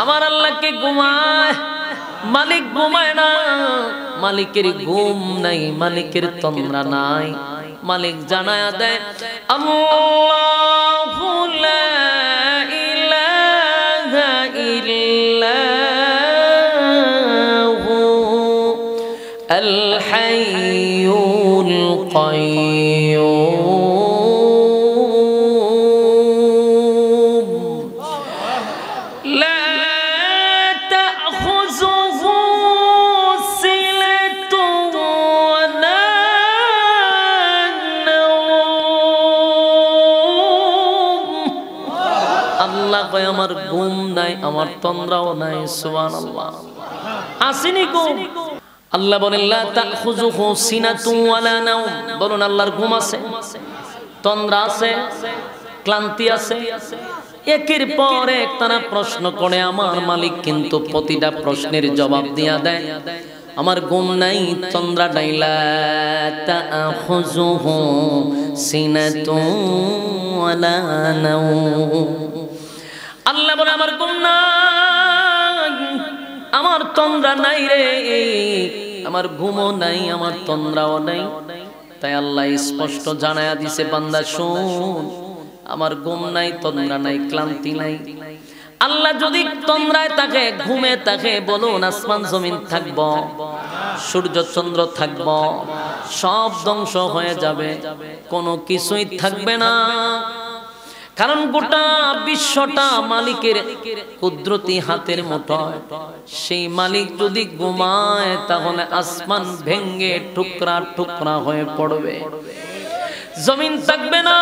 আমার আল্লাহকে ঘুমায়, মালিক ঘুমায় না, মালিকের ঘুম নাই, মালিকের তন্দ্রা নাই। মালিক জানায়া দেয় আল্লাহু লা ইলাহা ইল্লাহু আল হাইয়ুল কাইয়্যুম লা তাখুযুহু সিনাতুন ওয়ালা নাওম। আল্লাহ কয় আমার ঘুম নাই, আমার তন্দ্রাও নাই। সুবহানাল্লাহ। আসেনি ঘুম? আল্লাহ বলেন লা তাখুযুহু সিনাতুন ওয়ালা নাওম। বলুন আল্লাহর ঘুম আছে, তন্দ্রা আছে, ক্লান্তি আছে? একের পর এক তারা প্রশ্ন করে, আমার মালিক কিন্তু প্রতিটা প্রশ্নের জবাব দিয়া দেয়। আমার ঘুম নাই, তন্দ্রা নাই। লা তাখুযুহু সিনাতুন ওয়ালা নাওম। আল্লাহ বলে আমার ঘুম নাই, আমার তন্দ্রা নাই রে, আমার ঘুমও নাই, আমার তন্দ্রাও নাই। তাই আল্লাহ স্পষ্ট জানায়া দিছে, বান্দা শুন, আমার ঘুম নাই, তন্দ্রা নাই, ক্লান্তি নাই। আল্লাহ যদি তন্দ্রায় থাকে, ঘুমে থাকে, বলুন আসমান জমিন থাকবো, সূর্য চন্দ্র থাকবো, সব ধ্বংস হয়ে যাবে, কোনো কিছুই থাকবে না। কারণ গোটা বিশ্বটা মালিকের কুদরতি হাতের মুঠোয়। সেই মালিক যদি ঘুমায়, তাহলে আসমান ভেঙ্গে টুকরা টুকরা হয়ে পড়বে, জমিন থাকবে না।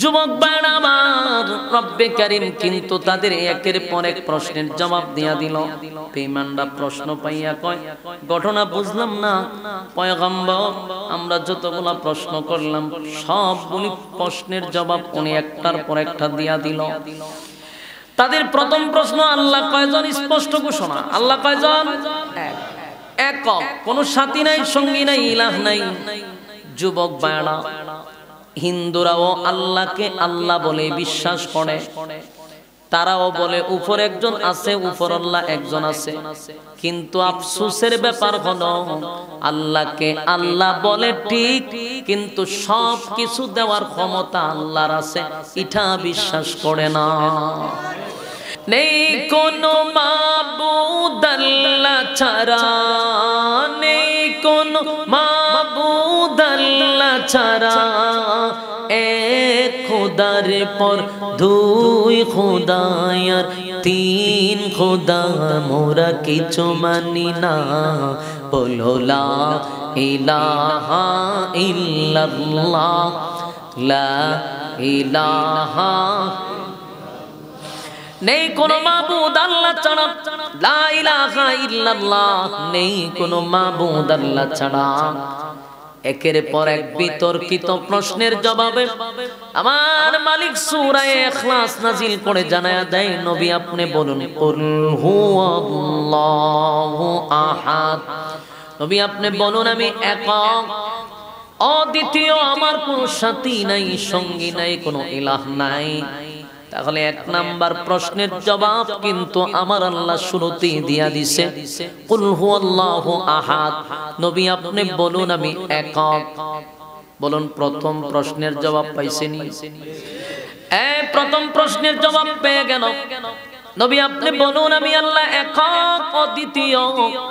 যুবক ভাইরা আমার, রব্বে কারীম কিন্তু তাদের একের পর এক প্রশ্নের জবাব দিয়া দিল। বেঈমানরা প্রশ্ন পাইয়া কয়, ঘটনা বুঝলাম না পয়গম্বর, আমরা যতগুলা প্রশ্ন করলাম সবগুলি প্রশ্নের জবাব উনি একটার পর একটা দিয়া দিল। তাদের প্রথম প্রশ্ন, আল্লাহ কয়জন? স্পষ্ট ঘোষণা, আল্লাহ কয়জন? একক, কোন সাথী নাই, সঙ্গী নাই, ইলাহ নাই। যুবক ভাইরা, হিন্দুরাও আল্লাহকে আল্লাহ বলে বিশ্বাস করে, তারাও বলে উপর একজন আছে, উপর আল্লাহ একজন আছে। কিন্তু আফসোসের ব্যাপার হলো, আল্লাহকে আল্লাহ বলে ঠিক, কিন্তু সব কিছু দেওয়ার ক্ষমতা আল্লাহর আছে এটা বিশ্বাস করে না। নেই কোনো মাবুদ আল্লাহ ছাড়া, নেই কোনো মাবুদ আল্লাহ ছাড়া, এক খোদার পর দুই খোদায়ার তিন খোদা, মোরা কিছু মানি না, বলো লা ইলাহা ইল্লাল্লাহ, লা ইলাহা। নেই কোনো মাবুদ আল্লাহ ছাড়া, লা ইলাহা ইল্লাল্লাহ, নেই কোনো মাবুদ আল্লাহ ছাড়া। একের পর এক বিতর্কিত প্রশ্নের জবাবে আমার মালিক সূরা ইখলাস নাজিল করে জানায়া দেয়, নবী আপনি বলুন কুল হুয়াল্লাহু আহাদ। নবী আপনি বলুন আমি একক, অদ্বিতীয়, আমার কোনো সাথী নাই, সঙ্গী নাই, কোনো ইলাহ নাই। তাহলে এক নাম্বার প্রশ্নের জবাব কিন্তু আমার আল্লাহ শুরুতেই দিয়া দিছে, কুল হুয়াল্লাহু আহাদ। নবী আপনি বলুন আমি একক। বলুন প্রথম প্রশ্নের জবাব পাইছেনি? প্রথম প্রশ্নের জবাব পেয়ে গেল। নবী আপনি বলুন আমি আল্লাহ একক, অদ্বিতীয়,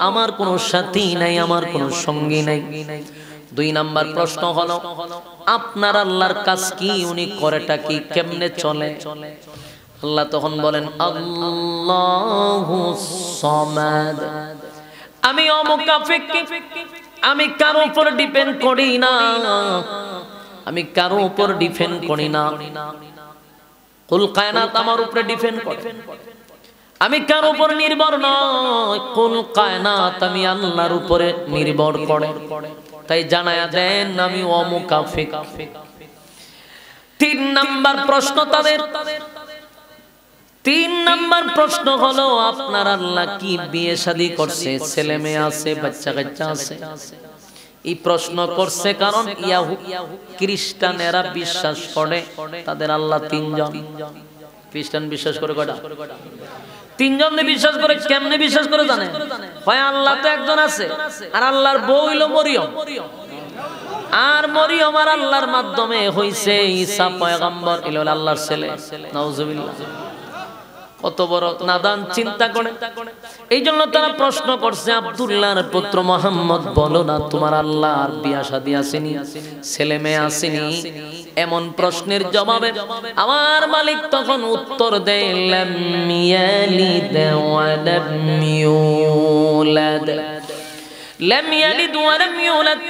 আমার কোনো সাথী নাই, আমার কোনো সঙ্গী নাই। দুই নাম্বার প্রশ্ন হলো, আপনার আল্লাহর কাজ কি, উনি করেটা কি, কেমনে চলে? আল্লাহ তখন বলেন আল্লাহুস সামাদ, আমি অমুকাফিক, আমি কারো উপর ডিপেন্ড করি না, আমি কারো উপর ডিপেন্ড করি না। কুল কায়নাত আমার উপরে ডিপেন্ড করে, আমি কারো উপর নির্ভর নয়। কুল কায়নাত আমি আল্লাহর উপরে নির্ভর করে। তাই জানায়া দেন আমি অমুকাফিক। তিন নাম্বার প্রশ্ন তাদের, তিন নাম্বার প্রশ্ন হলো আপনার আল্লাহ কি বিয়ে শাদী করছে, ছেলে মেয়ে আছে, বাচ্চা কাচ্চা আছে? এই প্রশ্ন করছে কারণ খ্রিস্টানেরা বিশ্বাস করে তাদের আল্লাহ তিনজন। খ্রিস্টান বিশ্বাস করে কয়টা? তিনজন বিশ্বাস করে। কেমনে বিশ্বাস করে জানে? হয় আল্লাহ তো একজন আছে, আর আল্লাহর বউ হইল মরিয়ম, আর মরিয়ম আর আল্লাহর মাধ্যমে হইছে ঈসা পয়গম্বর, এলো আল্লাহর ছেলে। নাউজুবিল্লাহ। কত বড় নাদান চিন্তা করে। এই জন্য তারা প্রশ্ন করছে, আব্দুল্লাহর পুত্র মুহাম্মদ, বলো না তোমার আল্লাহর বিয়া শাদী আসেনি, ছেলে মেয়ে আসেনি? এমন প্রশ্নের জবাবে আমার মালিক তখন উত্তর দেয়, লাম ইয়ালিদ ওয়া লাম ইউলাদ। লাম ইয়ালিদ ওয়া লাম ইউলাদ।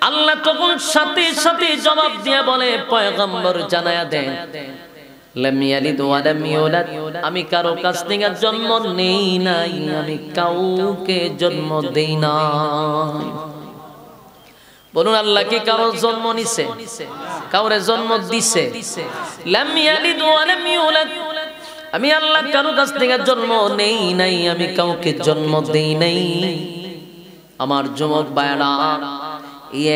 আল্লাহ তখন সাথে সাথে জবাব দিয়ে বলে, পয়গম্বর জানায়া দেন, লাম ইয়ালিদ ওয়া লাম ইউলাদ, আমি কারো কাছ থেকে জন্ম নেই নাই, আমি কাউকে জন্ম দেই না। বলুন, আল্লাহ কি কারো জন্ম নিছে? কাউরে জন্ম দিছে? লাম ইয়ালিদ ওয়া লাম ইউলাদ, আমি আল্লাহ কারো কাছ থেকে জন্ম নেই নাই, আমি কাউকে জন্ম দেই নাই। আমার যুবক ভাইরা,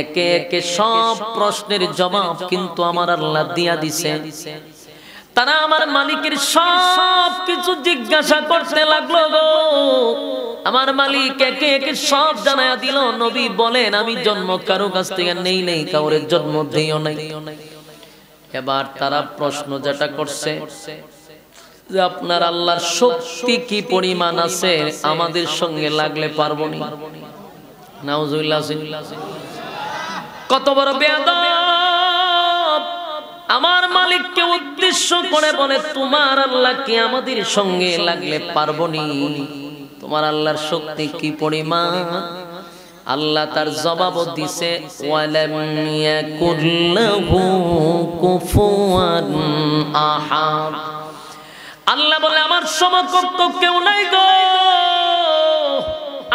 একে একে সব প্রশ্নের জবাব কিন্তু আমার আল্লাহ দিয়া দিছে। তারা আমার মালিকের সব কিছু জিজ্ঞাসা করতে লাগলো গো। আমার মালিক একে একে সব জানায়া দিল, নবী বলেন আমি জন্ম কারো কাছ থেকে নেই নেই, কাউরে জন্ম দিও নাই। এবার তারা প্রশ্ন যেটা করছে যে আপনার আল্লাহর শক্তি কি পরিমাণ আছে, আমাদের সঙ্গে লাগলে পারবো নি। নাউজুবিল্লাহ। কত বড় বেয়াদব! আমার মালিককে উদ্দেশ্য করে বলে, তোমার আল্লাহ কি আমাদের সঙ্গে লাগলে পারবো নি? তোমার আল্লাহর শক্তি কি পরিমাণ? আল্লাহ তার জবাব দিছে, ওয়ালাম ইয়াকুল্লাহু কুফুয়ান আহাদ। আল্লাহ বলে, আমার সমকক্ষ কেউ নাই গো,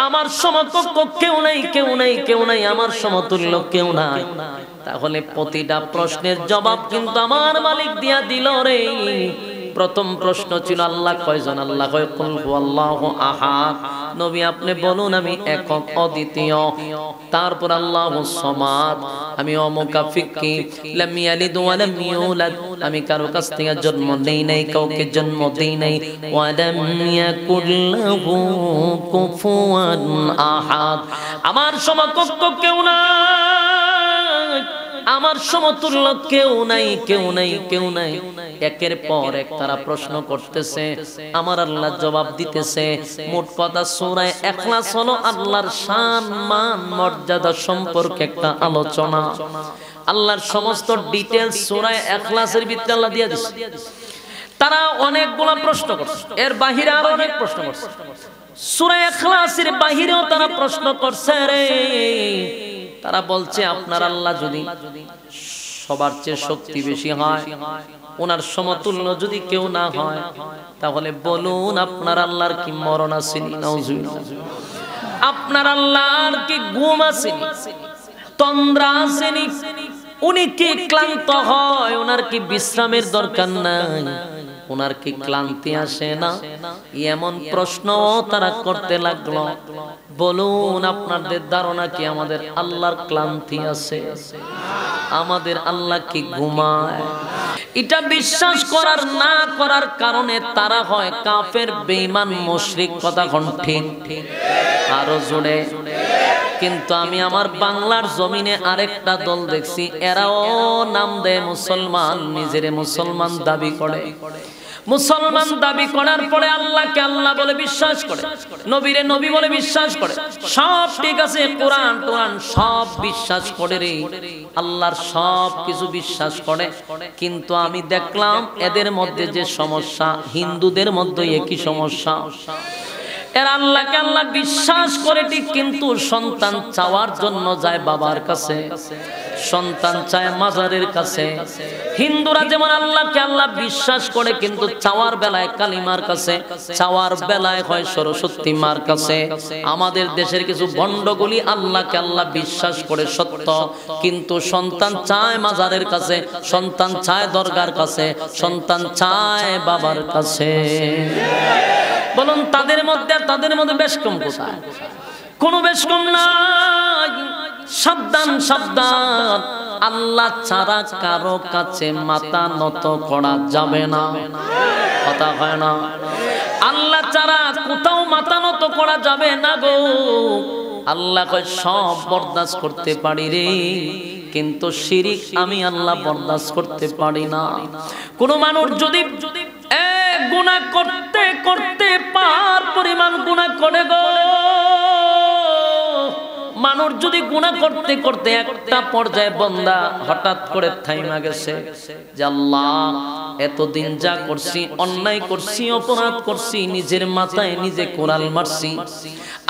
আমার সমকক্ষ কেউ নাই, কেউ নাই, কেউ নাই, আমার সমতুল্য কেউ নাই। তাহলে প্রতিটা প্রশ্নের জবাব কিন্তু আমার মালিক দিয়া দিল রে। প্রথম প্রশ্ন ছিল আল্লাহ কয়জন? আল্লাহ কয় কুল হুয়াল্লাহু আহাদ। নবী আপনি বলুন আমি একক অদ্বিতীয়। তারপর আল্লাহুস সামাদ, আমি অমুকাফিকি। লাম ইয়ালিদ ওয়া লাম ইউলাদ, আমি কারো কাছ থেকে জন্ম নেই নাই, কাউকে জন্ম দেই নাই। ওয়া লাম ইয়াকুল্লাহু কুফুয়ান আহাদ, আমার সমকক্ষ কেউ নাই, আমার সমতুল্য কেউ নাই, কেউ নাই, কেউ নাই। একের পর এক তারা প্রশ্ন করতেছে, আমার আল্লাহ জবাব দিতেছে। মোট কথা সূরা ইখলাস হলো আল্লাহর শান মান মর্যাদা সম্পর্কে একটা আলোচনা। আল্লাহর সমস্ত ডিটেইলস সূরা ইখলাসের ভিতরে আল্লাহ দিয়ে দিয়েছে। তারা অনেকগুলো প্রশ্ন করছে, এর বাহিরে আরো অনেক প্রশ্ন করছে। সূরা ইখলাসের বাহিরেও তারা প্রশ্ন করছে রে। তারা বলছে আপনার আল্লাহ যদি সবার চেয়ে শক্তি বেশি হয়, ওনার সমতুল্য যদি কেউ না হয়, তাহলে বলুন আপনার আল্লাহর কি মরণ আসেনি? নাউজুবিল্লাহ। আপনার আল্লাহর কি ঘুম আসেনি, তন্দ্রা আসেনি? উনি কি ক্লান্ত হয়? ওনার কি বিশ্রামের দরকার নাই? ওনার কি ক্লান্তি আসে না? এমন প্রশ্ন তারা করতে লাগলো। বলুন আপনাদের ধারণা কি আমাদের আল্লাহর ক্লান্তি আছে? আমাদের আল্লাহ কি ঘুমায়? এটা বিশ্বাস করার না করার কারণে তারা হয় কাফের, বেঈমান, মুশরিক। কথা কোন ঠিক? আরো জোরে। কিন্তু আমি আমার বাংলার জমিনে আরেকটা দল দেখছি, এরাও নাম দেয় মুসলমান, নিজেরে মুসলমান দাবি করে। মুসলমান দাবি করার পরে আল্লাহকে আল্লাহ বলে বিশ্বাস করে, নবীরে নবী বলে বিশ্বাস করে। সব ঠিক আছে, কোরআন টোরান সব বিশ্বাস করে রে, আল্লাহর সব কিছু বিশ্বাস করে। কিন্তু আমি দেখলাম এদের মধ্যে যে সমস্যা, হিন্দুদের মধ্যে একই সমস্যা। এরা আল্লাহকে আল্লাহ বিশ্বাস করে ঠিক, কিন্তু সন্তান চাওয়ার জন্য যায় বাবার কাছে, সন্তান চায় মাজারের কাছে। হিন্দুরা যেমন আল্লাহকে আল্লাহ বিশ্বাস করে, কিন্তু চাওয়ার বেলায় কালিমার কাছে, চাওয়ার বেলায় হয় সরস্বতী মার কাছে। আমাদের দেশের কিছু ভণ্ডগুলি আল্লাহকে আল্লাহ বিশ্বাস করে সত্য, কিন্তু সন্তান চায় মাজারের কাছে, সন্তান চায় দরগার কাছে, সন্তান চায় বাবার কাছে। বলুন তাদের মধ্যে বেশ কম কোথায়? কোনো বেশ কম নাই। সাবধান সাবধান, আল্লাহ ছাড়া কারো কাছে মাথা নত করা যাবে না। কথা হয় না? আল্লাহ ছাড়া কোথাও মাথা নত করা যাবে না গো। আল্লাহ কয় সব বরদাস্ত করতে পারি রে, কিন্তু শিরিক আমি আল্লাহ বরদাস্ত করতে পারি না। কোন মানুষ যদি গুনাহ করতে করতে পার পরিমাণ গুনাহ করে গো, মানুষ যদি গুনাহ করতে করতে একটা পর্যায়ে বান্দা হঠাৎ করে থাইমা গেছে যে আল্লাহ এতদিন যা করছি, অন্যায় করছি, অপরাধ করছি, নিজের মাথায় নিজে কোরাল মারছি,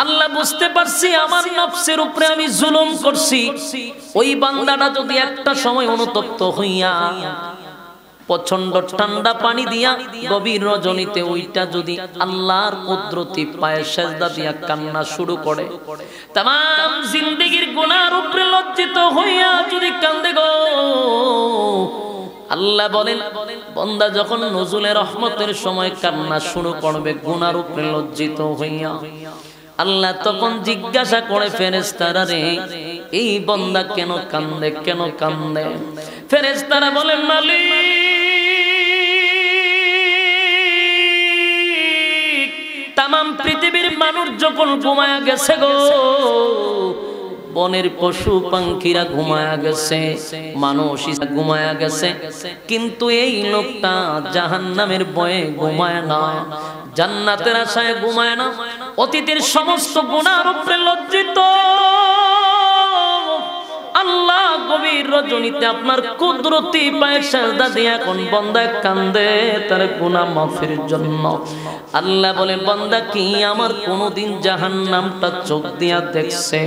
আল্লাহ বুঝতে পারছি আমার নফসের উপরে আমি জুলুম করছি। ওই বান্দাটা যদি একটা সময় অনুতপ্ত হইয়া প্রচন্ড ঠান্ডা পানি দিয়া গভীর রজনীতে ওইটা যদি আল্লাহর কুদরতি পায়ে সেজদা দিয়া কান্না শুরু করে, तमाम জিন্দেগীর গুনার উপরে লজ্জিত হইয়া যদি কান্দে গো, আল্লাহ বলেন বান্দা যখন নজুলে রহমতের সময় কান্না শুরু করবে গুনার উপরে লজ্জিত হইয়া, আল্লাহ তখন জিজ্ঞাসা করে ফেরেশতারা রে এই বান্দা কেন কান্দে, কেন কান্দে? ফেরেশতারা বলেন মালিক तमाम পৃথিবীর মানুষ যখন ঘুমায়া গেছে গো, বনের পশু পাখিরা ঘুমায়া গেছে, মানুষ ঘুমায়া গেছে, কিন্তু এই লোকটা জাহান্নামের ভয়ে ঘুমায় না, জান্নাতের আশায় ঘুমায় না, অতীতের সমস্ত গুনার উপরে লজ্জিত। আল্লাহ গভীর রজনীতে আপনার কুদরতি পায়ে সেজদা দিয়ে এখন বান্দা কান্দে তার গুনাহ মাফের জন্য। আল্লাহ বলে বান্দা কি আমার কোনদিন জাহান্নামটা চোখ দিয়া দেখছে?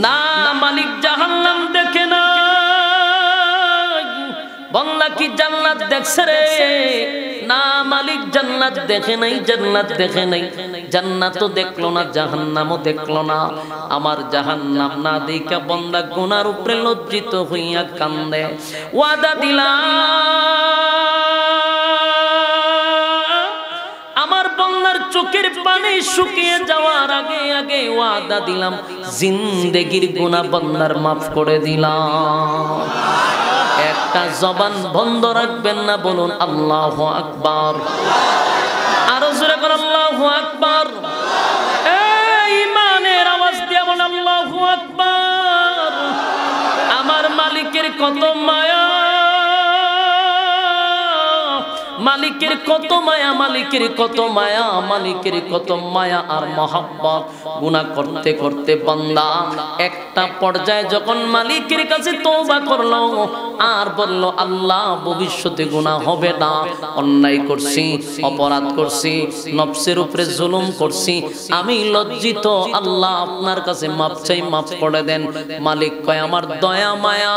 না মালিক, জাহান্নাম দেখে না। বান্দা কি জান্নাত দেখছে রে? না মালিক, জান্নাত দেখে নাই, জান্নাত দেখে নাই। জান্নাতও দেখলো না, জাহান্নামও দেখলো না। আমার জাহান্নাম না দেখা বান্দা গুনার উপরে লজ্জিত হইয়া কান্দে। ওয়াদা দিলাম আমার বান্দার চোখের পানি শুকিয়ে যাওয়ার আগে আগে, ওয়াদা দিলাম জিন্দেগীর গুনাহ বান্দার মাফ করে দিলাম। একটা জবান বন্ধ রাখবেন না, বলুন আল্লাহু আকবার। আরো জোরে করে আল্লাহু আকবার। এই ঈমানের আওয়াজ দিয়ে বলুন আল্লাহু আকবার। আমার মালিকের কত মায়া, মালিকের কত মায়া, মালিকের কত মায়া, মালিকের কত মায়া আর মহব্বত। গুনাহ করতে করতে বান্দা একটা পর্যায়ে যখন মালিকের কাছে তওবা করলো আর বলল আল্লাহ ভবিষ্যতে গুনাহ হবে না, অন্যায় করছি, অপরাধ করছি, নফসের উপরে জুলুম করছি, আমি লজ্জিত, আল্লাহ আপনার কাছে মাপ চাই, মাফ করে দেন। মালিক কয় আমার দয়া মায়া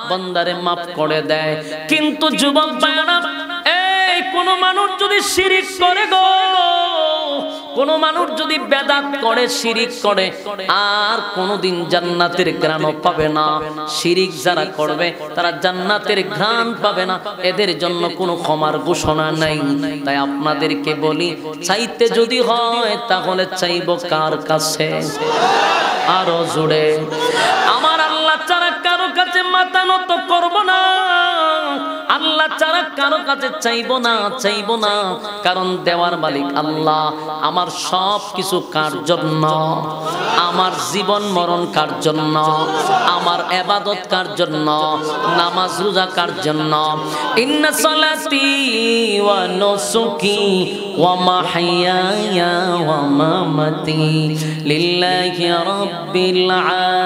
বান্দারে মাফ করে দেয়। কিন্তু যুবক ভাইরা, কোন মানুষ যদি শিরিক করে গো, কোন মানুষ যদি বেদাত করে, শিরিক করে, আর কোনদিন জান্নাতের ঘ্রাণ পাবে না। শিরিক যারা করবে তারা জান্নাতের ঘ্রাণ পাবে না, এদের জন্য কোনো ক্ষমার ঘোষণা নাই। তাই আপনাদেরকে বলি, চাইতে যদি হয় তাহলে চাইব কার কাছে? আরো জুড়ে, আমার আল্লাহ ছাড়া কারো কাছে মাথা নত করব না, আল্লাহ ছাড়া কারো কাছে চাইব না, চাইব না। কারণ দেওয়ার মালিক আল্লাহ। আমার সব কিছু কার জন্য? আমার জীবন মরণ কার জন্য? আমার ইবাদত কার জন্য? নামাজ রোজা কার জন্য? ইন্না সালাতি ওয়া নুসুকি ওয়া মাহইয়ায়া ওয়া মামাতি লিল্লাহি রাব্বিল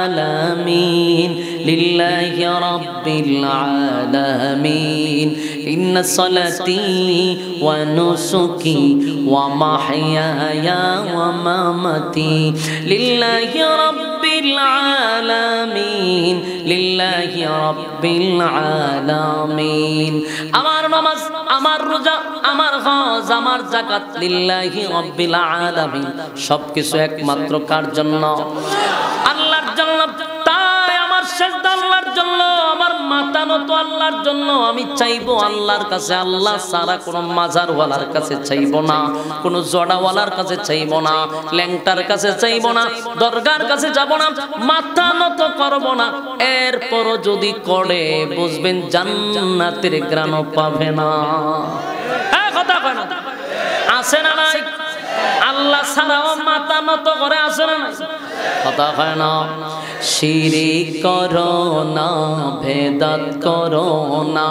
আলামিন, লিল্লাহি রাব্বিল আলামিন। ইন্না সালাতি ওয়া নুসুকি ওয়া মাহইয়ায়া ওয়া মামাতি লিল্লাহি রাব্বিল আলামিন, লিল্লাহি রাব্বিল আলামিন। আমার নামাজ, আমার রোজা, আমার হজ, আমার যাকাত লিল্লাহি রাব্বিল আলামিন। সবকিছু একমাত্র কার জন্য? আল্লাহর জন্য। তাই আমার সেজদা আল্লাহর জন্য, আমার মাতানো তো আল্লাহর জন্য, আমি চাইবো আল্লাহর কাছে, আল্লাহ ছাড়া কোনো মাজারওয়ালার কাছে চাইবো না, কোনো জড়াওয়ালার কাছে চাইবো না, ল্যাংটার কাছে চাইবো না, দরগার কাছে যাবো না, মাথা নত করবো না। এরপরও যদি করে বুঝবেন জান্নাতের ঘ্রাণ পাবে না। কথা কয় না, আছে না নাই? আল্লাহ ছাড়াও মাথা নত করে, আছে না নাই? কথা হয় না। শিরিক করো না, ভেদাত করো না,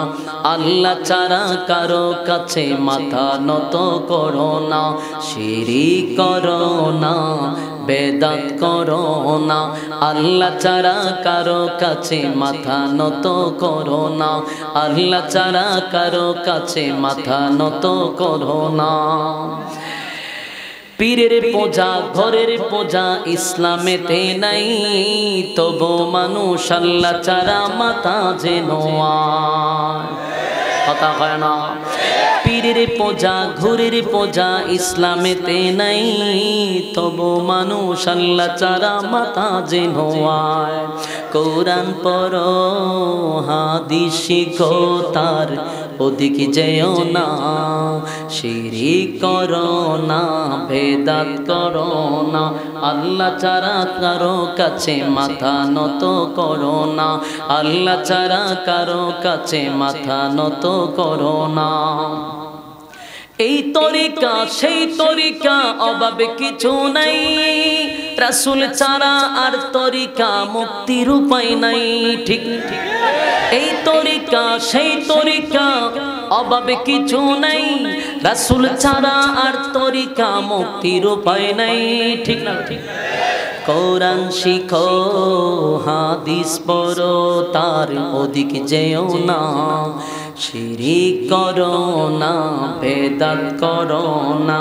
আল্লাহ ছাড়া কারো কাছে মাথা নত করো না। শিরিক করো না, বেদাত করো না, আল্লাহ ছাড়া কারো কাছে মাথা নত করো না। আল্লাহ ছাড়া কারো কাছে মাথা নত করো না। পীরের পূজা, ঘরের পূজা ইসলামেতে নাই, তবু মানুষ আল্লাহ ছাড়া মাথা যেন কথা হয় না। পীরের পূজা, ঘরের পূজা ইসলামেতে নাই, তবু মানুষ আল্লাহ ছাড়া মাথা যেন কোরআন পড়ো, হাদিস শিখো, তার ওদিকে যেও না। শিরিক করো না, ভেদাত করো না, আল্লাহ ছাড়া কারো কাছে মাথা নত করো না। আল্লাহ ছাড়া কারো কাছে মাথা নত করো না। এই তরিকা সেই তরিকা, অভাবে কিছু নাই, রাসূল ছাড়া আর তরিকা মুক্তির উপায় নাই। ঠিক ঠিক, এই তরিকা সেই তরিকা, অভাবে কিছু নাই, রাসূল ছাড়া আর তরিকা মুক্তির উপায় নাই। ঠিক না? ঠিক। কোরআন শিখো, হাদিস পড়ো, তার ওদিকে যেও না। শিরিক করো না, বেদাত করো না,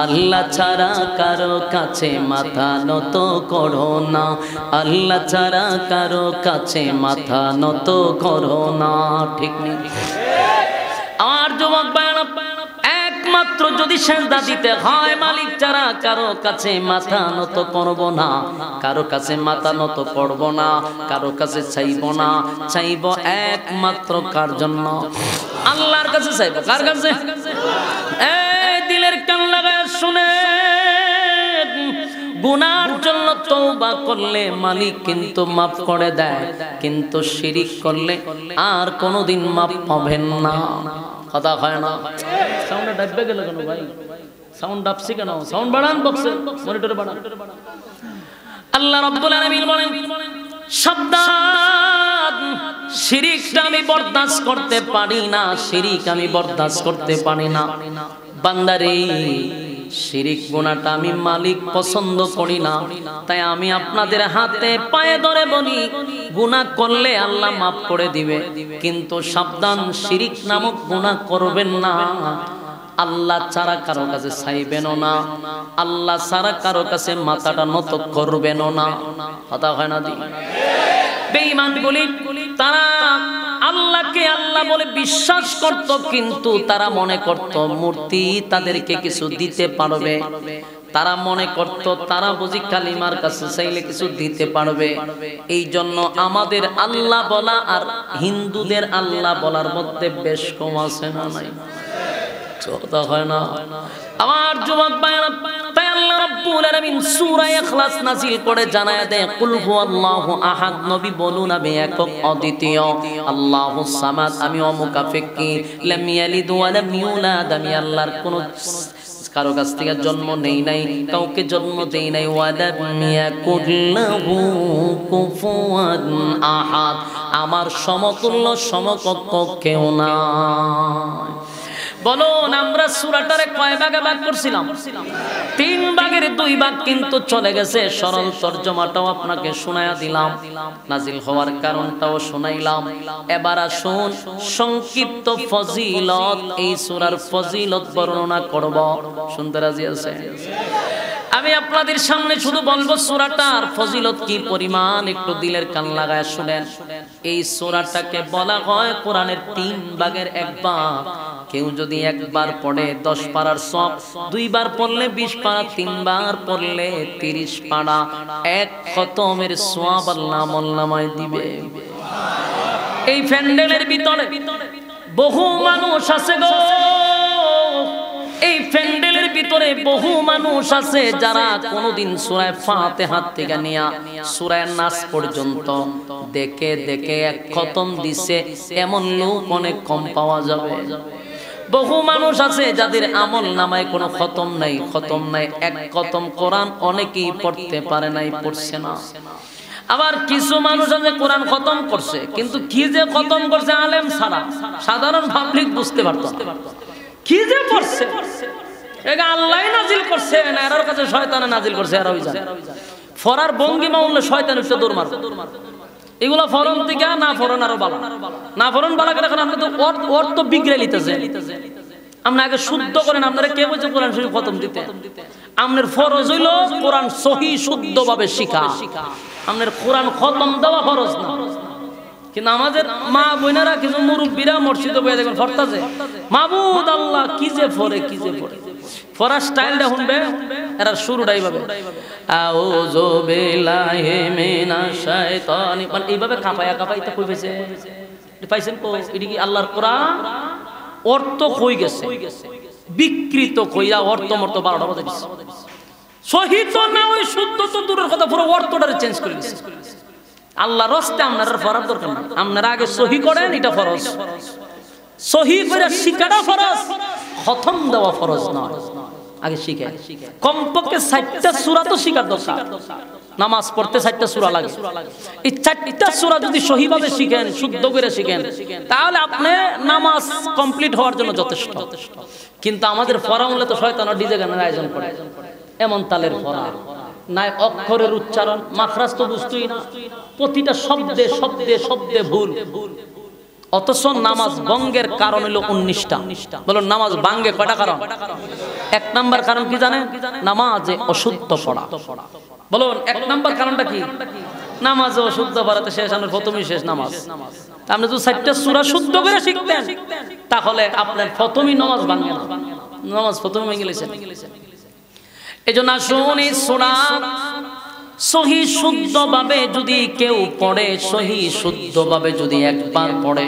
আল্লাহ ছাড়া কারো কাছে মাথা নত করো না। আল্লাহ ছাড়া কারো কাছে মাথা নত করো না। ঠিক নেই? আমার যুবক ভাইরা, একমাত্র যদি সেজদা দিতে হয় মালিক ছাড়া কারো কাছে মাথা নত করব না, কারো কাছে মাথা নত করব না, কারো কাছে চাইব না। চাইব একমাত্র কার জন্য? আল্লাহর কাছে চাইব। কার কাছে? এই দিলের কান লাগায় শুনে, গুনার জন্য তওবা করলে মালিক কিন্তু মাফ করে দেয়, কিন্তু শিরিক করলে আর কোনোদিন মাফ পাবেন না। কথা হয় না? সাউন্ডটা ডাববে গেল কেন ভাই? সাউন্ড ডাবছি কেন? সাউন্ড বাড়ান, বক্সে মনিটরে বাড়ান। আল্লাহ রাব্বুল আলামিন বলেন, সাবধান, শিরিকটা আমি বরদাস্ত করতে পারি না, শিরিক আমি বরদাস্ত করতে পারি না। বান্দারে, শিরিক গুনাহটা আমি মালিক পছন্দ করি না, তাই আমি আপনাদের হাতে পায়ে ধরে বলি, গুনাহ করলে আল্লাহ মাফ করে দিবে, কিন্তু সাবধান, শিরিক নামক গুনাহ করবেন না। আল্লাহ ছাড়া কারো কাছে চাইবেন না, আল্লাহ ছাড়া কারো কাছে মাথাটা নত করবেন না। কথা হয় না? দি বেঈমান বলি, তারা আল্লাহকে আল্লাহ বলে বিশ্বাস করত, কিন্তু তারা মনে করত মূর্তি তাদেরকে কিছু দিতে পারবে। তারা মনে করত তারা বুঝি কালিমার কাছে চাইলে কিছু দিতে পারবে। এই জন্য আমাদের আল্লাহ বলা আর হিন্দুদের আল্লাহ বলার মধ্যে বেশ কম আছে না নাই? কথা হয় না? আমার যুবক ভাইরা, তাই আল্লাহ রাব্বুল আলামিন সূরা ইখলাস নাযিল করে জানায় দেয়, কুল হুয়াল্লাহু আহাদ, নবী বলুন আমি একক অদ্বিতীয়, আল্লাহুস সামাদ, আমি অমুখাপেক্ষী, লাম ইয়ালিদ ওয়া লাম ইউলাদ, আমি আল্লাহর কোন কারো কাছ থেকে জন্ম নেই নাই, কাউকে জন্ম দেই নাই, ওয়া লাম ইয়াকুল লাহু কুফুয়ান আহাদ, আমার সমতুল্য সমকক্ষ কেউ নাই। বলুন, আমরা সূরাটারে কয় ভাগে ভাগ করছিলাম? 3 ভাগের 2 ভাগ কিন্তু চলে গেছে। সরল তরজমাটাও আপনাকে শোনায়া দিলাম, নাজিল হওয়ার কারণটাও শোনাইলাম। এবার আসুন সংক্ষিপ্ত ফজিলত, এই সূরার ফজিলত বর্ণনা করব। শুনতে রাজি আছেন? আমি আপনাদের সামনে শুধু বলবো সূরাটার ফজিলত কি পরিমাণ, একটু দিলের কান লাগায় শুনেন। এই সূরাটাকে বলা হয় কোরআনের 3 ভাগের 1 ভাগ। কেউ যদি একবার পড়ে 10 পারার সওয়াব, 2 বার পড়লে 20 পারা, 3 বার পড়লে 30 পারা, এক খতমের সওয়াব আল্লাহ আমলনামায় দিবে। এই প্যান্ডেলের ভিতরে বহু মানুষ আছে গো, এই প্যান্ডেলের ভিতরে বহু মানুষ আছে যারা কোনোদিন সূরা ফাতিহা থেকে নিয়া সূরা নাস পর্যন্ত দেখে দেখে এক খতম দিছে, এমন লোক অনেক কম পাওয়া যাবে। বহু মানুষ আছে যাদের আমল নামায় কোনো খতম নাই, এক খতম কোরআন অনেকেই পড়তে পারে নাই, পড়ছে না। আবার কিছু মানুষ আছে কোরআন খতম করছে, কিন্তু কি যে খতম করছে আলেম ছাড়া সাধারণ পাবলিক বুঝতে পারতো না কি যে পড়ছে। এটা আল্লাহই নাজিল করছে না, এর কাছে শয়তানে নাজিল করছে, এরাই জানে। ফরার ভঙ্গিমা উঠলে শয়তান উঠে দৌড় মারবে। এগুলো ফরন থেকে না ফরন আরো বালা, না ফরন বালা করে এখন আপনি তো অর্থ বিগড়ে নিতেছে। আপনি আগে শুদ্ধ করেন, আপনারা কে বলছে কোরআন শরীফ খতম দিতে? আপনার ফরজ হইল কোরআন সহি শুদ্ধভাবে শিখা, আপনার কোরআন খতম দেওয়া ফরজ না। কিন্তু আমাদের মা বোনেরা কিছু মুরব্বীরা মসজিদে বসে দেখবেন ফরতাছে, মাবুদ আল্লাহ কি যে ফরে, কি যে ফরে। ফরার স্টাইলটা শুনবে, এরা শুরুটাই ভাবে আউযু বিল্লাহি মিনাশ শাইতানি, মানে এইভাবে কাঁপায়া কাঁপাইতে কই পাইছে, পাইছেন কো? এটা কি আল্লাহর কোরআন? অর্থ কই গেছে, বিকৃত কইয়া অর্থ মর্ত 12টা বাজে দিছে। সহি তো না, ওই শুদ্ধ তো দূরের কথা, পুরো অর্থটারে চেঞ্জ করে দিছে। আল্লাহ রাস্তে আপনার ফরজ দরকার না, আপনারা আগে সহি করেন, এটা ফরজ। সহি করে শিখাটা ফরজ, খতম দেওয়া ফরজ না। আগে শিখেন, কমপক্ষে 4টা সূরা তো শিখার দরকার। নামাজ পড়তে 4টা সূরা লাগে, এই 4টা সূরা যদি সহিভাবে শিখেন, শুদ্ধ করে শিখেন, তাহলে আপনি নামাজ কমপ্লিট হওয়ার জন্য যথেষ্ট। কিন্তু আমাদের পড়া হলে তো শয়তান ডিজে গানের আয়োজন করে, এমন তালের পড়া নাই, অক্ষরের উচ্চারণ মাখরাজ তো বুঝতেই না, প্রতিটা শব্দে শব্দে শব্দে ভুল। অথচ নামাজ ভঙ্গের কারণ হলো 19টা। বলুন নামাজ ভাঙ্গে কয়টা কারণ? 1 নাম্বার কারণ কি জানেন? নামাজে অশুদ্ধ পড়া। বলুন 1 নাম্বার কারণটা কি? নামাজে অশুদ্ধ পড়াতে শেষ, আমার প্রথমেই শেষ নামাজ। আপনি যদি 4টা সূরা শুদ্ধ করে শিখতেন, তাহলে আপনার প্রথমেই নামাজ ভাঙে না, নামাজ প্রথমে ভেঙে গেছে। এজন্য শুনি সূরা সহি শুদ্ধভাবে যদি কেউ পড়ে, সহি শুদ্ধভাবে যদি একবার পড়ে,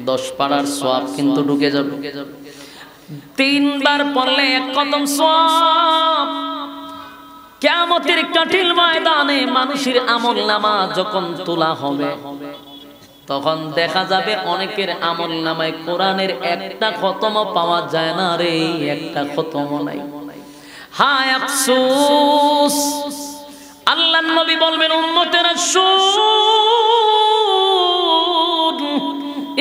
10 পারার সওয়াব কিন্তু ঢুকে যাবে। 3 বার পড়লে 1 খতম সওয়াব। কিয়ামতের কঠিন ময়দানে মানুষের আমলনামা যখন তোলা হবে, তখন দেখা যাবে অনেকের আমলনামায় কোরআনের একটা খতমও পাওয়া যায় না রে, একটা খতমও নাই। হায় আফসোস! আল্লাহর নবী বলবেন উম্মতেরা শুন,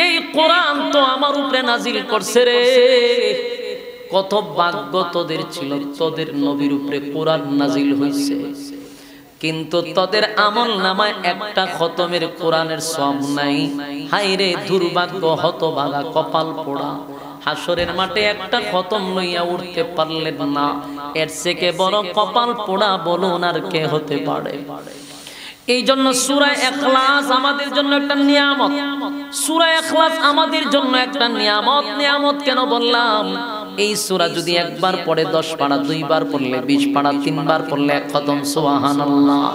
এই কোরআন তো আমার উপরে নাজিল করছে রে। কত ভাগ্য তোদের ছিল, তোদের নবীর উপরে কোরআন নাজিল হইছে, কিন্তু তোদের আমলনামায় একটা খতমের কোরআনের সওয়াব নাই। হায় রে দুর্ভাগ্য, হতভাগা, কপাল পোড়া। হাসরের মাঠে একটা খতম লইয়া উঠতে পারলেন না, এর থেকে বড় কপাল পোড়া বলুন আর কে হতে পারে? এই জন্য সূরা ইখলাস আমাদের জন্য একটা নিয়ামত। সূরা ইখলাস আমাদের জন্য একটা নিয়ামত। নিয়ামত কেন বললাম? এই সূরা যদি একবার পড়ে 10 পারা, 2 বার পড়লে 20 পারা, 3 বার পড়লে 1 খতম, সুবহানাল্লাহ।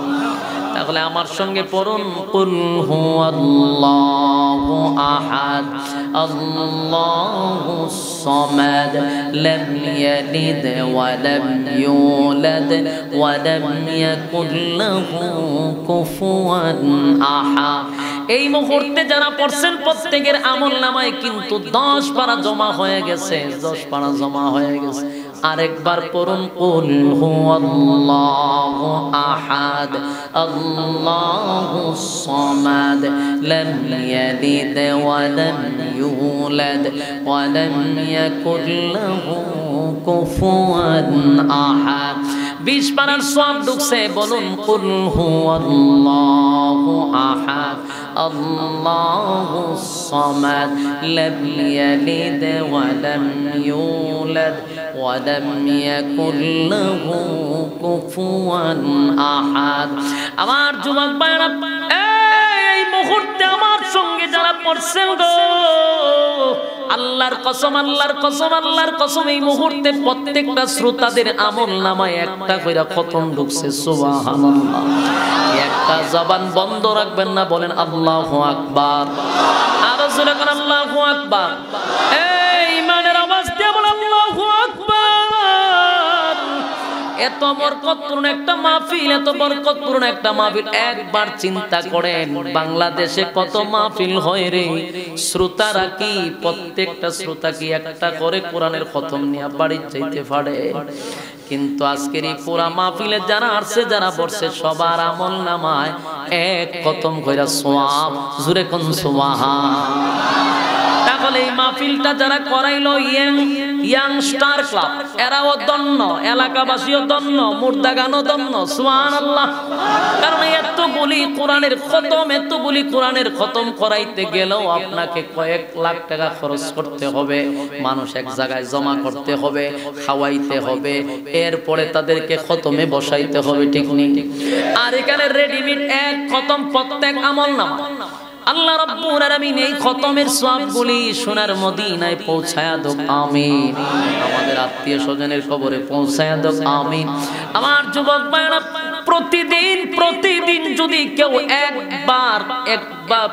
তাহলে আমার সঙ্গে পড়ুন, কুল হুয়াল্লাহু আহাদ আল্লাহুস সামাদ লাম ইয়ালিদ ওয়া লাম ইউলাদ ওয়া লাম ইয়াকুল লাহু কুফুয়ান আহাদ। এই মুহূর্তে যারা পড়ছেন প্রত্যেকের আমলনামায় কিন্তু 10 পারা জমা হয়ে গেছে, 10 পারা জমা হয়ে গেছে। আরেকবার পড়ুন, কুল হুয়াল্লাহু আহাদ আল্লাহুস সামাদ লাম ইয়ালিদ ওয়া লাম ইউলাদ ওয়া লাম ইয়াকুল লাহু কুফুয়ান আহাদ। 20 পারার সওয়াব ঢুকছে। বলুন, কুল হুয়াল্লাহু আহাদ আল্লাহুস সামাদ লাম ইয়ালিদ ওয়া লাম ইউলাদ ওয়া লাম ইয়াকুল লাহু কুফুয়ান আহাদ। আমার যুবক ভাইরা, এই মুহূর্তে আমার সঙ্গে যারা পড়ছেন গো, আল্লাহর কসম, আল্লাহর কসম, আল্লাহর কসম, এই মুহূর্তে প্রত্যেকটা শ্রোতাদের আমলনামায় একটা কইরা খতম ঢুকছে। সুবহানাল্লাহ। একটা জবান বন্ধ রাখবেন না, বলেন আল্লাহু আকবার। আর জোরে বলেন আল্লাহু আকবার। এই ইমানের আওয়াজ দিয়ে বলেন আল্লাহু আকবার। এত বরকতপূর্ণ একটা মাহফিল, এত বরকতপূর্ণ একটা মাহফিল। একবার চিন্তা করেন বাংলাদেশে কত মাহফিল হয় রে, শ্রোতারা কি প্রত্যেকটা শ্রোতা কি একটা করে কোরআনের খতম নিয়ে বাড়ি যাইতে পারে? কিন্তু আজকের এই পুরা মাহফিলে যারা আসছে, যারা বসছে, সবার আমলনামায় এক খতম কইরা সওয়াব। জোরে কোন সুবহান। তাহলে এই মাহফিলটা যারা করাইলো ইয়াং স্টার ক্লাব, এরাও দন্য, এলাকাবাসীও দন্য, মুর্দাগানও দন্য। সুবহানাল্লাহ। কারণ এতগুলি কোরআনের খতম, এতগুলি কোরআনের খতম করাইতে গেলেও আপনাকে কয়েক লাখ টাকা খরচ করতে হবে, মানুষ এক জায়গায় জমা করতে হবে, খাওয়াইতে হবে, এরপরে তাদেরকে খতমে বসাইতে হবে, ঠিক নেই? আর এখানে রেডিমেড এক খতম প্রত্যেক আমলনামা। আল্লাহ রাব্বুল আলামিন এই খতমের সওয়াবগুলি সোনার মদিনায় পৌঁছায়া দাও, আমিন। আমাদের আত্মীয় স্বজনের কবরে পৌঁছায়া দাও, আমিন। আমার যুবক ভাইরা, প্রতিদিন যদি কেউ একবার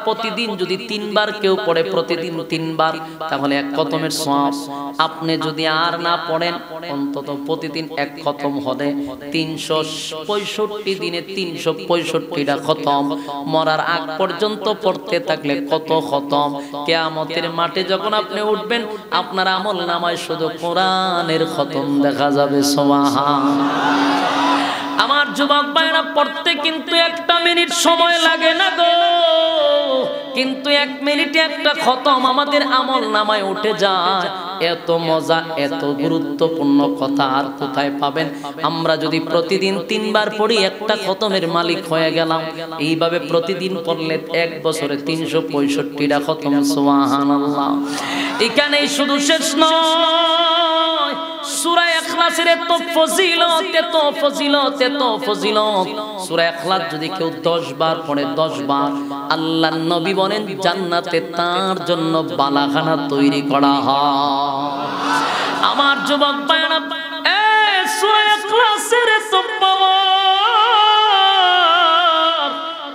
প্রতিদিন যদি 3 বার কেউ পড়ে, প্রতিদিন 3 বার, তাহলে এক খতমের সওয়াব। আপনি যদি আর না পড়েন, অন্তত প্রতিদিন এক খতম হলে 365 দিনে 365টা খতম। মরার আগ পর্যন্ত পড়তে থাকলে কত খতম। কিয়ামতের মাঠে যখন আপনি উঠবেন, আপনার আমলনামায় শুধু কোরআনের খতম দেখা যাবে। সুবহান। আমার যুবক ভাইরা, পড়তে কিন্তু 1 মিনিট সময় লাগে না গো, কিন্তু 1 মিনিটে একটা খতম আমাদের আমলনামায় উঠে যায়। এত মজা, এত গুরুত্বপূর্ণ কথা আর কোথায় পাবেন? আমরা যদি প্রতিদিন 3 বার পড়ি, একটা খতমের মালিক হয়ে গেলাম। এইভাবে প্রতিদিন পড়লে 1 বছরে 365টা খতম। সুবহানাল্লাহ। এখানেই শুধু শেষ নয়, সূরা ইখলাসের এত ফজিলত, এত ফজিলত, এত ফজিলত। সূরা ইখলাস যদি কেউ 10 বার পড়ে, 10 বার, আল্লাহর নবী বলেন জান্নাতে তার জন্য বালাখানা তৈরি করা হয়। আমার যুবক ভাইরা, এই সূরা ইখলাসের এত পাওয়ার,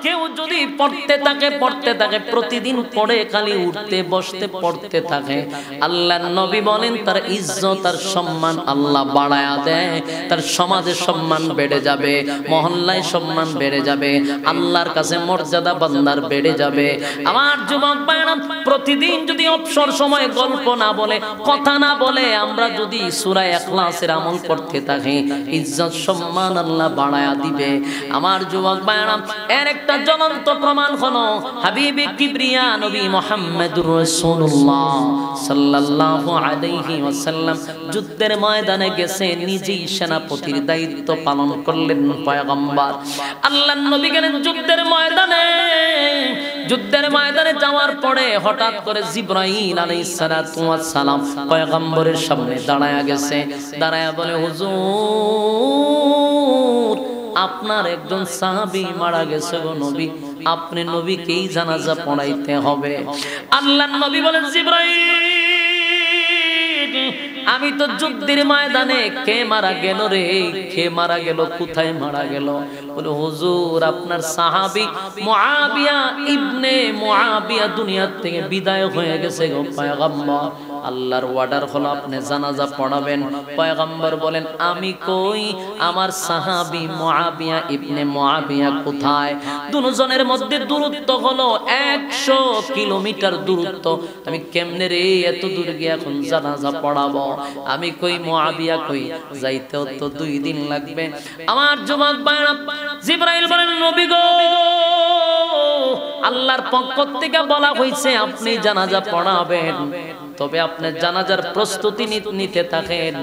কেউ যদি পড়তে থাকে, প্রতিদিন পড়ে, খালি উঠতে বসতে পড়তে থাকে, আল্লাহর নবী বলেন তার ইজ্জত, তার সম্মান আল্লাহ বাড়ায়া দেয়। তার সমাজে সম্মান বেড়ে যাবে, মহল্লায় সম্মান বেড়ে যাবে, আল্লাহর কাছে মর্যাদা বান্দার বেড়ে যাবে। আমার যুবক ভাইরা, প্রতিদিন যদি অবসর সময় গল্প না বলে, কথা না বলে, আমরা যদি সূরা ইখলাসের আমল করতে থাকি, ইজ্জত সম্মান আল্লাহ বাড়ায়া দিবে। আমার যুবক ভাইরা, এর একটা জ্বলন্ত প্রমাণ হলো হাবিবে কিবরিয়া নবী মুহাম্মদুর রাসূলুল্লাহ সাল্লাল্লাহু আলাইহি ওয়াসাল্লাম যুদ্ধের ময়দানে গেছে, নিজেই সেনাপতির দায়িত্ব পালন করলেন পয়গম্বর। আল্লাহর নবী গেলেন যুদ্ধের ময়দানে যাওয়ার পরে হঠাৎ করে জিবরাইল আলাইহিস সালাতু ওয়াস সালাম পয়গম্বরের সামনে দাঁড়ায়া গেছে। দাঁড়ায়া বলে, হুজুর, আপনার একজন সাহাবী মারা গেছে গো নবী, আপনি নবীকেই জানাজা পড়াইতে হবে। আল্লাহর নবী বলেন, জিবরাইল, আমি তো যুদ্ধের ময়দানে, কে মারা গেল রে, কে মারা গেল, কোথায় মারা গেল? বলে, হুজুর, আপনার সাহাবী মুআবিয়া ইবনে মুআবিয়া দুনিয়া থেকে বিদায় হয়ে গেছে গো পয়গম্বর। আল্লাহর অর্ডার হলো আপনি জানাজা পড়াবেন। পয়গম্বর বলেন, আমি কই, আমার সাহাবী মুআবিয়া ইবনে মুআবিয়া কোথায়? দুজনের মধ্যে দূরত্ব হলো 100 কিলোমিটার দূরত্ব। আমি কেমনে রে এত দূর গিয়ে এখন জানাজা পড়াবো? আমি কই, মুআবিয়া কই? যাইতেও তো 2 দিন লাগবে। আমার যুবক ভাইরা, জিবরাইল বলেন, নবী গো, আল্লাহর পক্ষ থেকে বলা হয়েছে আপনি জানাজা পড়াবেন, তবে আপনি জানাজার প্রস্তুতি নিতে থাকেন,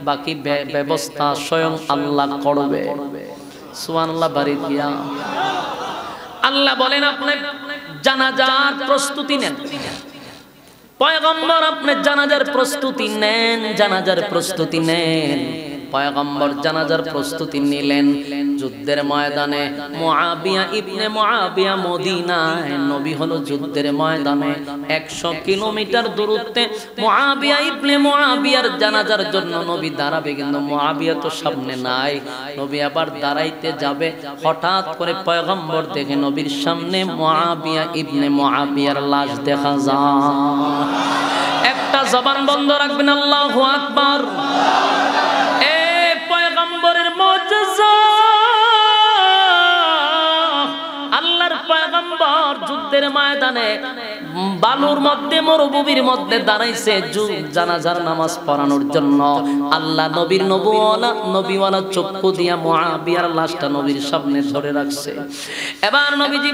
বাকি ব্যবস্থা স্বয়ং আল্লাহ করবে। সুবহানাল্লাহ। বাড়ি দিয়া আল্লাহ বলেন, আপনি জানাজার প্রস্তুতি নেন। পয়গম্বর, আপনি জানাজার প্রস্তুতি নেন, জানাজার প্রস্তুতি নেন। পয়গম্বর জানাজার প্রস্তুতি নিলেন। যুদ্ধের ময়দানে মুআবিয়া ইবনে মুআবিয়া মদিনায়, নবী হলো যুদ্ধের ময়দানে 100 কিলোমিটার দূরত্বে মুআবিয়া ইবনে মুআবিয়ার জানাজার জন্য নবী দাঁড়াবে, কিন্তু মুআবিয়া তো সামনে নাই। নবী আবার দাঁড়াইতে যাবে, হঠাৎ করে পয়গম্বর দেখে নবীর সামনে মুআবিয়া ইবনে মুআবিয়ার লাশ দেখা যায়। একটা জবান বন্ধ রাখবেন, আল্লাহু আকবার। এই পয়গম্বরের মুজিজা, আল্লাহর পয়গম্বর যুদ্ধের ময়দানে বালুর মধ্যে মরুভূমির মধ্যে দাঁড়াইছে জানাজার নামাজ পড়ানোর জন্য। আল্লাহ নবীর নবীওয়ালা চক্ষু দিয়া মুআবিয়ার লাশটা নবীর সামনে ধরে রাখছে। এবার নবীজি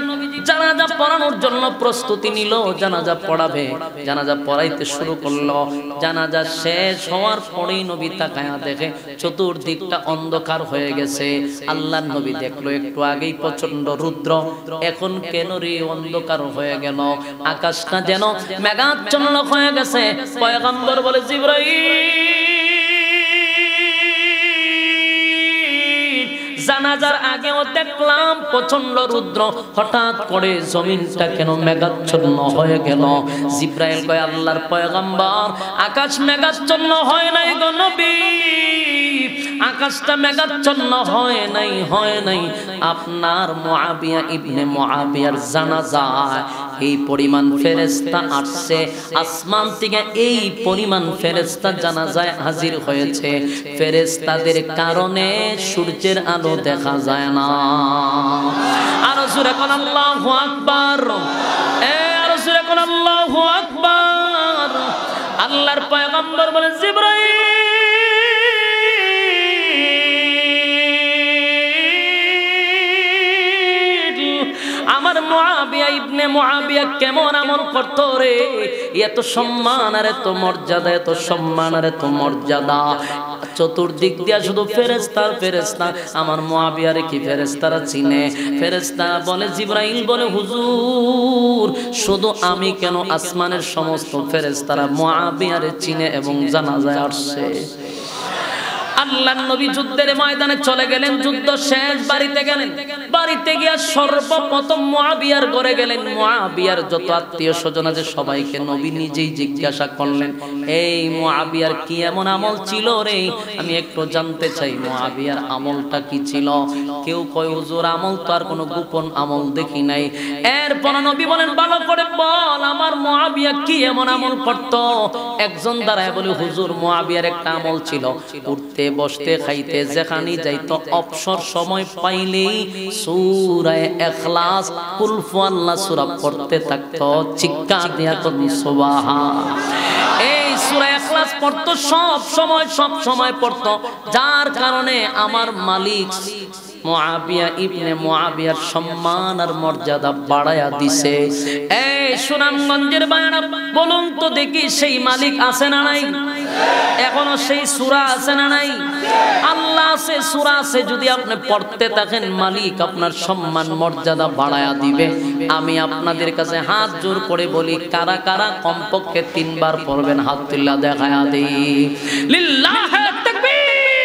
জানাজা পড়ানোর জন্য প্রস্তুতি নিল, জানাজা পড়াবে, জানাজা পড়াইতে শুরু করলো। জানাজা শেষ হওয়ার পরেই নবী তাকায়া দেখে চতুর্দিকটা অন্ধকার হয়ে গেছে। আল্লাহর নবী দেখলো একটু আগেই প্রচন্ড রুদ্র, এখন কেন রে অন্ধকার হয়ে গেল? আকাশটা যেন মেঘাচ্ছন্ন হয়ে গেছে। পয়গম্বর বলে, জিবরাইল, জানাজার আগেও দেখলাম প্রচন্ড রুদ্র, হঠাৎ করে জমিনটা কেন মেঘাচ্ছন্ন হয়ে গেল? জিবরাইল কয়, আল্লাহর পয়গম্বর, আকাশ মেঘাচ্ছন্ন হয় নাই গো নবী, আকাশটা মেঘাচ্ছন্ন হয় নাই। আপনার মুআবিয়া ইবনে মুআবিয়ার জানাজায় এই পরিমাণ ফেরেশতা আসছে, আসমান থেকে এই পরিমাণ ফেরেশতা জানাজায় হাজির হয়েছে। ফেরেশতাদের কারণে সূর্যের আলো দেখা যায় না। আর জোরে কোন আল্লাহু আকবার, আর জোরে কোন আল্লাহু আকবার। আল্লাহর পয়গম্বর বলেন, জিবরাইল, আমার মুআবিয়া ইবনে মুআবিয়া কেমন আমল করতো রে? এত সম্মান আর এত মর্যাদা, এত সম্মান আর এত মর্যাদা। চতুর্দিক দিয়া শুধু ফেরেশতার ফেরেশতা। আমার মুআবিয়ারে কি ফেরেশতারা চিনে? ফেরেশতা বলে, জিবরাইল বলে, হুজুর, শুধু আমি কেন, আসমানের সমস্ত ফেরেশতারা মুআবিয়ারে চিনে এবং জানাজায় আসছে। আল্লাহর নবী যুদ্ধের ময়দানে চলে গেলেন, যুদ্ধ শেষ, বাড়িতে গেলেন। বাড়িতে গিয়া সর্বপ্রথম মুআবিয়ার ঘরে গেলেন। মুআবিয়ার যত আত্মীয় স্বজন আছে সবাইকে নবী নিজেই জিজ্ঞাসা করলেন, এই মুআবিয়ার কি এমন আমল ছিল রে? আমি একটু জানতে চাই মুআবিয়ার আমলটা কি ছিল। কেউ কয়, হুজুর, আমল তো আর কোনো গোপন আমল দেখি নাই। এরপর নবী বলেন, ভালো করে বল, আমার মুআবিয়া কি এমন আমল করত? একজন দাঁড়ায় বলে, হুজুর, মুআবিয়ার একটা আমল ছিল, উঠতে বসতে খাইতে যেখানে যাইতো অবসর সময় পাইলেই সূরা ইখলাস, কুল হুয়াল্লাহ সূরা পড়তে থাকতো। চিৎকার দিয়া কবি সুবহান। এই সূরা ইখলাস পড়তো সব সময় পড়তো, যার কারণে আমার মালিক মুআবিয়া ইবনে মুআবিয়ার সম্মান আর মর্যাদা বাড়ায়া দিছে। এই সুনামগঞ্জের বায়না, বলুন তো দেখি, সেই মালিক আছে না নাই? এখনো সেই সূরা আছে না নাই? আল্লাহ আছে, সূরা আছে। যদি আপনি পড়তে থাকেন, মালিক আপনার সম্মান মর্যাদা বাড়ায়া দিবে। আমি আপনাদের কাছে হাত জোর করে বলি, কারা কারা কমপক্ষে 3 বার পড়বেন? হাত তুলে দেখায়া দেই। লিল্লাহি তাকবীর।